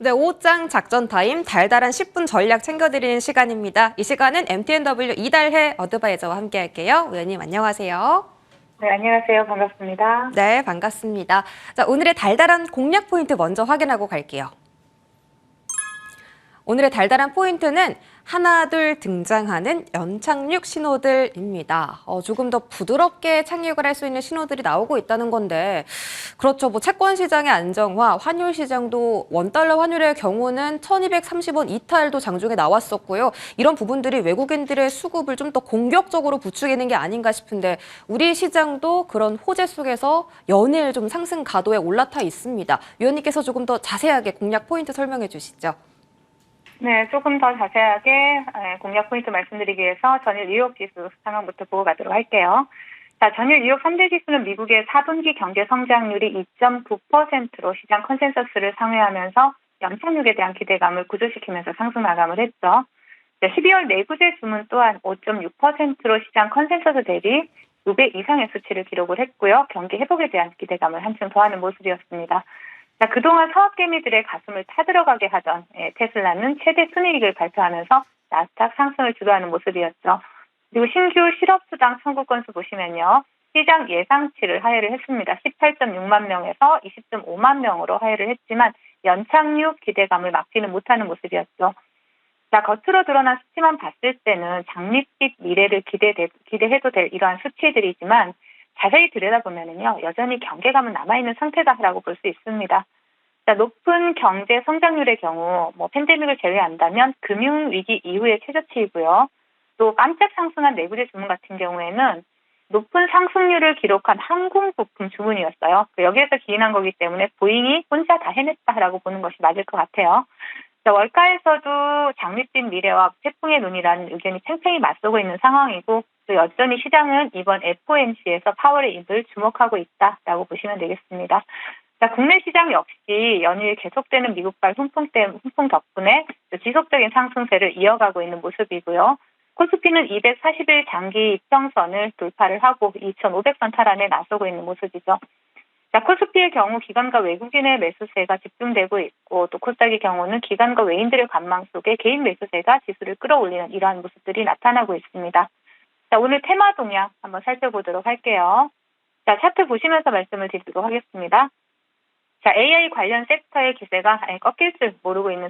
네, 오후장 작전 타임 달달한 10분 전략 챙겨드리는 시간입니다. 이 시간은 MTNW 이달해 어드바이저와 함께 할게요. 의원님 안녕하세요. 네, 안녕하세요. 반갑습니다. 네, 반갑습니다. 자, 오늘의 달달한 공략 포인트 먼저 확인하고 갈게요. 오늘의 달달한 포인트는 하나둘 등장하는 연착륙 신호들입니다. 조금 더 부드럽게 착륙을 할 수 있는 신호들이 나오고 있다는 건데, 그렇죠. 뭐 채권 시장의 안정화, 환율 시장도 원달러 환율의 경우는 1230원 이탈도 장중에 나왔었고요. 이런 부분들이 외국인들의 수급을 좀 더 공격적으로 부추기는 게 아닌가 싶은데, 우리 시장도 그런 호재 속에서 연일 좀 상승 가도에 올라타 있습니다. 위원님께서 조금 더 자세하게 공략 포인트 설명해 주시죠. 네, 조금 더 자세하게 공략 포인트 말씀드리기 위해서 전일 뉴욕 지수 상황부터 보고 가도록 할게요. 자, 전일 뉴욕 3대 지수는 미국의 4분기 경제 성장률이 2.9%로 시장 컨센서스를 상회하면서 연착륙에 대한 기대감을 구조시키면서 상승 마감을 했죠. 12월 내구재 주문 또한 5.6%로 시장 컨센서스 대비 2배 이상의 수치를 기록을 했고요. 경기 회복에 대한 기대감을 한층 더하는 모습이었습니다. 자, 그동안 사업개미들의 가슴을 타들어가게 하던 테슬라는 최대 순이익을 발표하면서 나스닥 상승을 주도하는 모습이었죠. 그리고 신규 실업수당 청구 건수 보시면요. 시장 예상치를 하회를 했습니다. 18.6만 명에서 20.5만 명으로 하회를 했지만 연착륙 기대감을 막지는 못하는 모습이었죠. 자, 겉으로 드러난 수치만 봤을 때는 장밋빛 미래를 기대해도 될 이러한 수치들이지만 자세히 들여다보면요, 여전히 경계감은 남아있는 상태다라고 볼 수 있습니다. 자, 높은 경제 성장률의 경우, 팬데믹을 제외한다면 금융위기 이후의 최저치이고요. 또 깜짝 상승한 내구재 주문 같은 경우에는 높은 상승률을 기록한 항공 부품 주문이었어요. 여기에서 기인한 거기 때문에 보잉이 혼자 다 해냈다라고 보는 것이 맞을 것 같아요. 자, 월가에서도 장밋빛 미래와 태풍의 눈이라는 의견이 팽팽히 맞서고 있는 상황이고, 또 여전히 시장은 이번 FOMC에서 파월의 입을 주목하고 있다라고 보시면 되겠습니다. 자, 국내 시장 역시 연일 계속되는 미국발 훈풍 덕분에 지속적인 상승세를 이어가고 있는 모습이고요. 코스피는 240일 장기 이평선을 돌파를 하고 2,500선 탈환에 나서고 있는 모습이죠. 자, 코스피의 경우 기관과 외국인의 매수세가 집중되고 있고, 또 코스닥의 경우는 기관과 외인들의 관망 속에 개인 매수세가 지수를 끌어올리는 이러한 모습들이 나타나고 있습니다. 자, 오늘 테마 동향 한번 살펴보도록 할게요. 자, 차트 보시면서 말씀을 드리도록 하겠습니다. 자, AI 관련 섹터의 기세가 꺾일 줄 모르는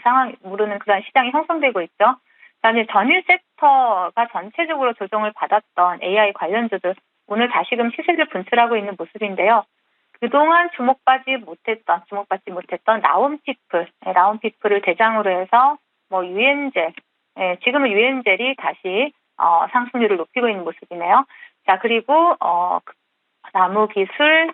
그런 시장이 형성되고 있죠. 자, 전일 섹터가 전체적으로 조정을 받았던 AI 관련주들, 오늘 다시금 시세를 분출하고 있는 모습인데요. 그동안 주목받지 못했던 라온피플을 대장으로 해서 유엔젤, 지금은 유엔젤이 다시 상승률을 높이고 있는 모습이네요. 자, 그리고 나무기술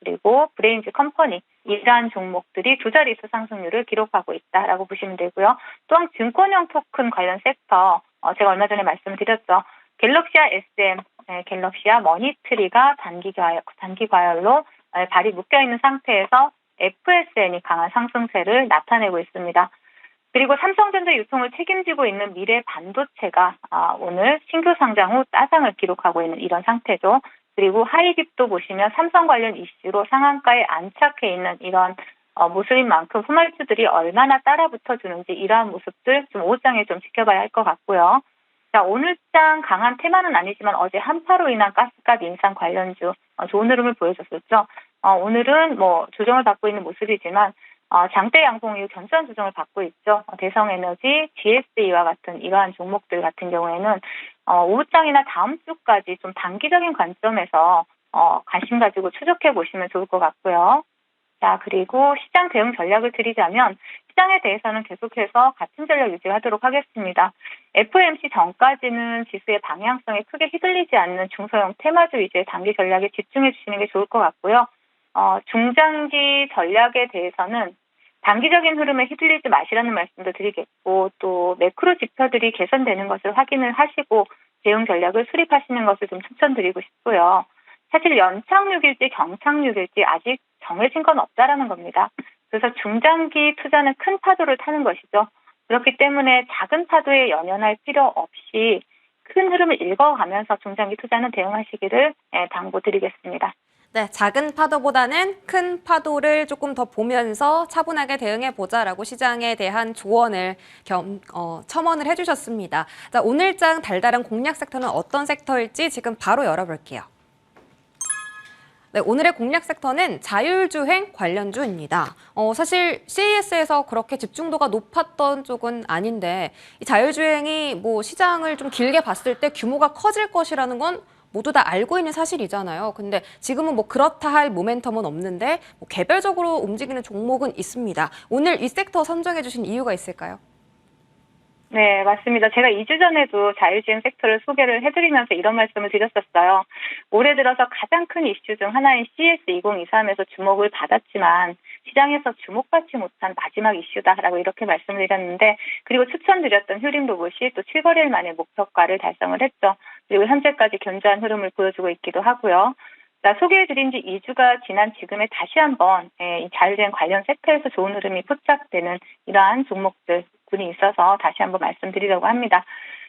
그리고 브레인즈 컴퍼니, 이러한 종목들이 두 자릿수 상승률을 기록하고 있다라고 보시면 되고요. 또한 증권형 토큰 관련 섹터, 제가 얼마 전에 말씀드렸죠. 갤럭시아 SM, 갤럭시아 머니트리가 단기 과열로 발이 묶여있는 상태에서 FSN이 강한 상승세를 나타내고 있습니다. 그리고 삼성전자 유통을 책임지고 있는 미래 반도체가 오늘 신규 상장 후 따상을 기록하고 있는 이런 상태죠. 그리고 하이딥도 보시면 삼성 관련 이슈로 상한가에 안착해 있는 이런 모습인 만큼 후발주들이 얼마나 따라 붙어주는지 이러한 모습들 좀 오후장에 좀 지켜봐야 할 것 같고요. 자, 오늘장 강한 테마는 아니지만 어제 한파로 인한 가스값 인상 관련주 좋은 흐름을 보여줬었죠. 오늘은 조정을 받고 있는 모습이지만 장대 양봉 이후 견조한 조정을 받고 있죠. 대성에너지, GSE와 같은 이러한 종목들 같은 경우에는 오후장이나 다음 주까지 좀 단기적인 관점에서 관심 가지고 추적해 보시면 좋을 것 같고요. 자, 그리고 시장 대응 전략을 드리자면 시장에 대해서는 계속해서 같은 전략 유지하도록 하겠습니다. FOMC 전까지는 지수의 방향성에 크게 휘둘리지 않는 중소형 테마주 위주의 단기 전략에 집중해 주시는 게 좋을 것 같고요. 중장기 전략에 대해서는 단기적인 흐름에 휘둘리지 마시라는 말씀도 드리겠고, 또 매크로 지표들이 개선되는 것을 확인을 하시고 대응 전략을 수립하시는 것을 좀 추천드리고 싶고요. 사실 연착륙일지 경착륙일지 아직 정해진 건 없다라는 겁니다. 그래서 중장기 투자는 큰 파도를 타는 것이죠. 그렇기 때문에 작은 파도에 연연할 필요 없이 큰 흐름을 읽어가면서 중장기 투자는 대응하시기를 당부드리겠습니다. 네, 작은 파도보다는 큰 파도를 조금 더 보면서 차분하게 대응해 보자라고 시장에 대한 조언을 첨언을 해주셨습니다. 자, 오늘장 달달한 공략 섹터는 어떤 섹터일지 지금 바로 열어볼게요. 네, 오늘의 공략 섹터는 자율주행 관련주입니다. 사실 CES에서 그렇게 집중도가 높았던 쪽은 아닌데 이 자율주행이 뭐 시장을 좀 길게 봤을 때 규모가 커질 것이라는 건 모두 다 알고 있는 사실이잖아요. 근데 지금은 뭐 그렇다 할 모멘텀은 없는데 뭐 개별적으로 움직이는 종목은 있습니다. 오늘 이 섹터 선정해 주신 이유가 있을까요? 네, 맞습니다. 제가 2주 전에도 자율주행 섹터를 소개를 해드리면서 이런 말씀을 드렸었어요. 올해 들어서 가장 큰 이슈 중 하나인 CS2023에서 주목을 받았지만 시장에서 주목받지 못한 마지막 이슈다라고 이렇게 말씀을 드렸는데, 그리고 추천드렸던 휴림 로봇이 또 7거래일 만에 목표가를 달성을 했죠. 그리고 현재까지 견조한 흐름을 보여주고 있기도 하고요. 자, 소개해드린 지 2주가 지난 지금에 다시 한번 이 자율주행 관련 섹터에서 좋은 흐름이 포착되는 이러한 종목들 군이 있어서 다시 한번 말씀드리려고 합니다.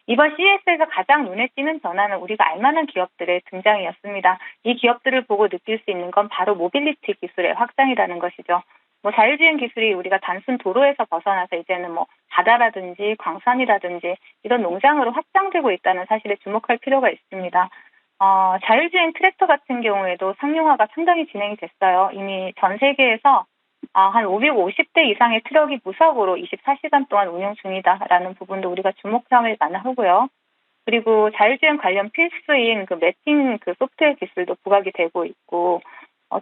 이번 CES에서 가장 눈에 띄는 변화는 우리가 알만한 기업들의 등장이었습니다. 이 기업들을 보고 느낄 수 있는 건 바로 모빌리티 기술의 확장이라는 것이죠. 뭐 자율주행 기술이 우리가 단순 도로에서 벗어나서 이제는 뭐 바다라든지 광산이라든지 이런 농장으로 확장되고 있다는 사실에 주목할 필요가 있습니다. 자율주행 트랙터 같은 경우에도 상용화가 상당히 진행이 됐어요. 이미 전 세계에서 한 550대 이상의 트럭이 무사고로 24시간 동안 운영 중이다라는 부분도 우리가 주목할 만하고요. 그리고 자율주행 관련 필수인 그 매핑 그 소프트웨어 기술도 부각이 되고 있고,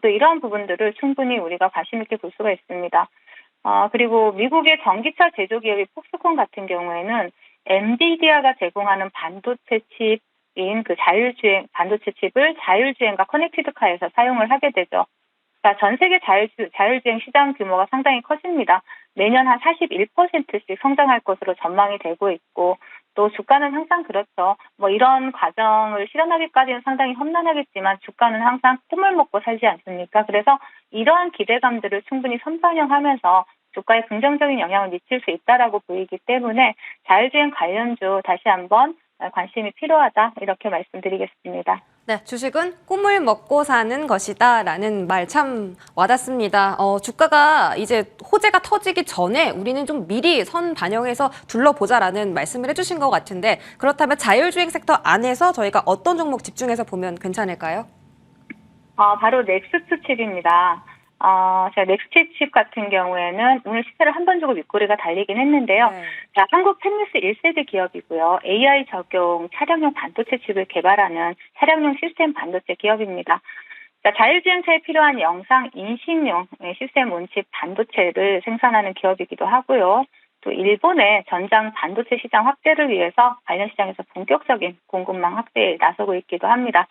또 이러한 부분들을 충분히 우리가 관심 있게 볼 수가 있습니다. 그리고 미국의 전기차 제조기업이 폭스콘 같은 경우에는 엔비디아가 제공하는 반도체 칩인 그 자율주행 반도체 칩을 자율주행과 커넥티드카에서 사용을 하게 되죠. 자, 전 세계 자율주행 시장 규모가 상당히 커집니다. 매년 한 41%씩 성장할 것으로 전망이 되고 있고, 또 주가는 항상 그렇죠. 뭐 이런 과정을 실현하기까지는 상당히 험난하겠지만 주가는 항상 꿈을 먹고 살지 않습니까? 그래서 이러한 기대감들을 충분히 선반영하면서 주가에 긍정적인 영향을 미칠 수 있다라고 보이기 때문에 자율주행 관련주 다시 한번 관심이 필요하다 이렇게 말씀드리겠습니다. 네, 주식은 꿈을 먹고 사는 것이다 라는 말 참 와닿습니다. 주가가 이제 호재가 터지기 전에 우리는 좀 미리 선 반영해서 둘러보자라는 말씀을 해주신 것 같은데, 그렇다면 자율주행 섹터 안에서 저희가 어떤 종목 집중해서 보면 괜찮을까요? 바로 넥스트 칩입니다. 제가 넥스트 칩 같은 경우에는 오늘 시세를 한 번 주고 윗꼬리가 달리긴 했는데요. 네. 자, 한국 팹리스 1세대 기업이고요. AI 적용 차량용 반도체 칩을 개발하는 차량용 시스템 반도체 기업입니다. 자, 자율주행차에 필요한 영상 인식용 시스템 온칩 반도체를 생산하는 기업이기도 하고요. 또 일본의 전장 반도체 시장 확대를 위해서 관련 시장에서 본격적인 공급망 확대에 나서고 있기도 합니다.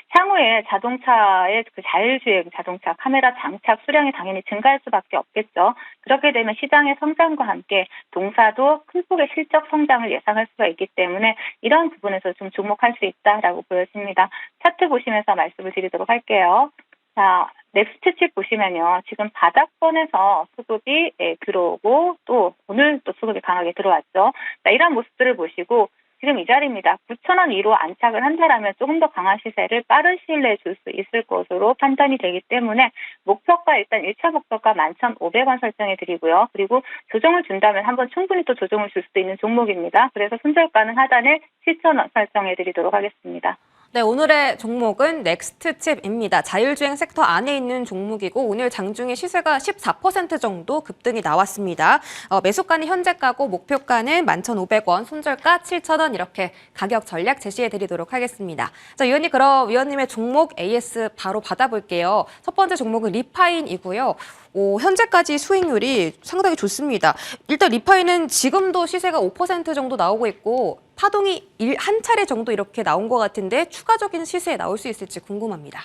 향후에 자동차의 그 자율주행 자동차 카메라 장착 수량이 당연히 증가할 수밖에 없겠죠. 그렇게 되면 시장의 성장과 함께 동사도 큰 폭의 실적 성장을 예상할 수가 있기 때문에 이런 부분에서 좀 주목할 수 있다라고 보여집니다. 차트 보시면서 말씀을 드리도록 할게요. 자, 넥스트 칩 보시면요. 지금 바닥권에서 수급이 들어오고 또 오늘 또 수급이 강하게 들어왔죠. 자, 이런 모습들을 보시고 지금 이 자리입니다. 9,000원 위로 안착을 한다라면 조금 더 강한 시세를 빠른 시일 내에 줄 수 있을 것으로 판단이 되기 때문에 목표가 일단 1차 목표가 11,500원 설정해 드리고요. 그리고 조정을 준다면 한번 충분히 또 조정을 줄 수도 있는 종목입니다. 그래서 손절가는 하단에 7,000원 설정해 드리도록 하겠습니다. 네, 오늘의 종목은 넥스트칩입니다. 자율주행 섹터 안에 있는 종목이고 오늘 장중에 시세가 14% 정도 급등이 나왔습니다. 매수가는 현재가고 목표가는 11,500원, 손절가 7,000원 이렇게 가격 전략 제시해 드리도록 하겠습니다. 자, 위원님 그럼 위원님의 종목 AS 바로 받아볼게요. 첫 번째 종목은 리파인이고요. 현재까지 수익률이 상당히 좋습니다. 일단 리파인은 지금도 시세가 5% 정도 나오고 있고 파동이 한 차례 정도 이렇게 나온 것 같은데 추가적인 시세에 나올 수 있을지 궁금합니다.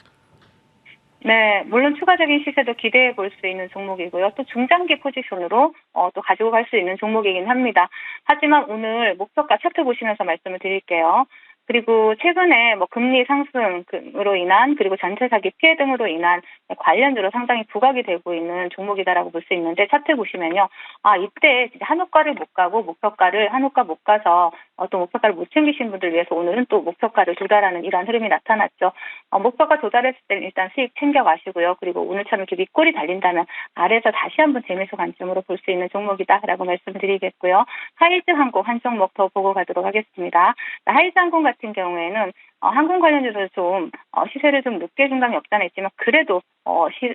네, 물론 추가적인 시세도 기대해 볼 수 있는 종목이고요. 또 중장기 포지션으로 또 가지고 갈 수 있는 종목이긴 합니다. 하지만 오늘 목표가 차트 보시면서 말씀을 드릴게요. 그리고 최근에 뭐 금리 상승으로 인한 그리고 전체 사기 피해 등으로 인한 관련주로 상당히 부각이 되고 있는 종목이다라고 볼 수 있는데 차트 보시면요. 이때 진짜 한옥가를 못 가고 한옥가 못 가서 또 목표가를 못 챙기신 분들 위해서 오늘은 또 목표가를 조달하는 이러한 흐름이 나타났죠. 목표가 조달했을 때는 일단 수익 챙겨가시고요. 그리고 오늘처럼 이렇게 윗골이 달린다면 아래에서 다시 한번 재미수 관점으로 볼 수 있는 종목이다라고 말씀드리겠고요. 하이즈 항공 한 종목 더 보고 가도록 하겠습니다. 하이즈 항공 같은 경우에는 항공 관련주로 좀 시세를 좀 늦게 준 감이 없잖아 있지만 그래도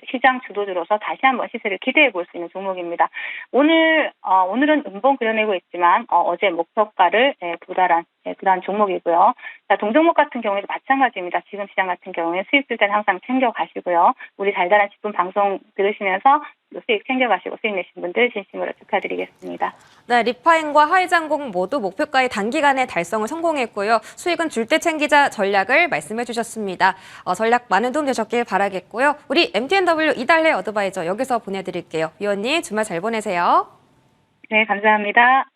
시장 주도주로서 다시 한번 시세를 기대해 볼 수 있는 종목입니다. 오늘은 음봉 그려내고 있지만 어제 목표가를 도달한 그러한 종목이고요. 자, 동종목 같은 경우에도 마찬가지입니다. 지금 시장 같은 경우에 수익 줄 때는 항상 챙겨가시고요. 우리 달달한 10분 방송 들으시면서 수익 챙겨가시고 수익 내신 분들 진심으로 축하드리겠습니다. 네, 리파인과 하이장공 모두 목표가의 단기간에 달성을 성공했고요. 수익은 줄 때 챙기자 전략을 말씀해 주셨습니다. 전략 많은 도움 되셨길 바라겠고요. 우리 MTNW 이달래 어드바이저 여기서 보내드릴게요. 위원님 주말 잘 보내세요. 네, 감사합니다.